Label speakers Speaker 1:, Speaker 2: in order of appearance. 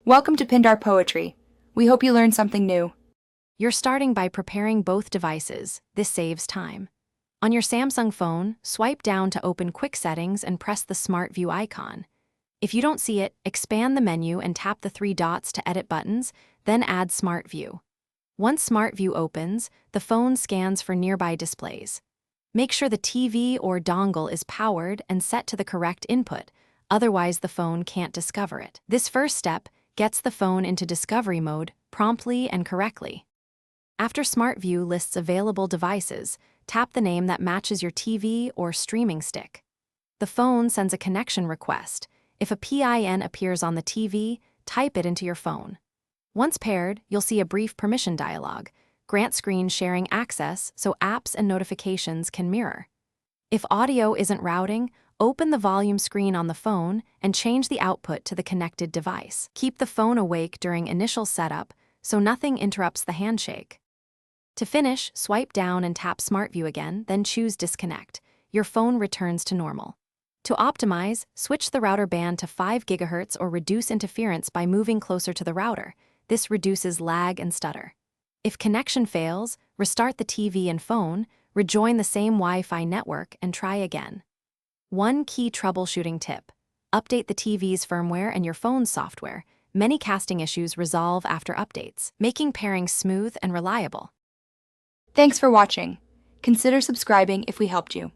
Speaker 1: Welcome to Pindar Poetry. We hope you learned something new.
Speaker 2: You're starting by preparing both devices. This saves time. On your Samsung phone, swipe down to open Quick Settings and press the Smart View icon. If you don't see it, expand the menu and tap the three dots to edit buttons, then add Smart View. Once Smart View opens, the phone scans for nearby displays. Make sure the TV or dongle is powered and set to the correct input, otherwise the phone can't discover it. This first step gets the phone into discovery mode promptly and correctly. After Smart View lists available devices, tap the name that matches your TV or streaming stick. The phone sends a connection request. If a PIN appears on the TV, type it into your phone. Once paired, you'll see a brief permission dialog. Grant screen sharing access so apps and notifications can mirror. If audio isn't routing, open the volume screen on the phone and change the output to the connected device. Keep the phone awake during initial setup so nothing interrupts the handshake. To finish, swipe down and tap Smart View again, then choose Disconnect. Your phone returns to normal. To optimize, switch the router band to 5 GHz or reduce interference by moving closer to the router. This reduces lag and stutter. If connection fails, restart the TV and phone, rejoin the same Wi-Fi network, and try again. One key troubleshooting tip: update the TV's firmware and your phone's software. Many casting issues resolve after updates, making pairing smooth and reliable.
Speaker 1: Thanks for watching. Consider subscribing if we helped you.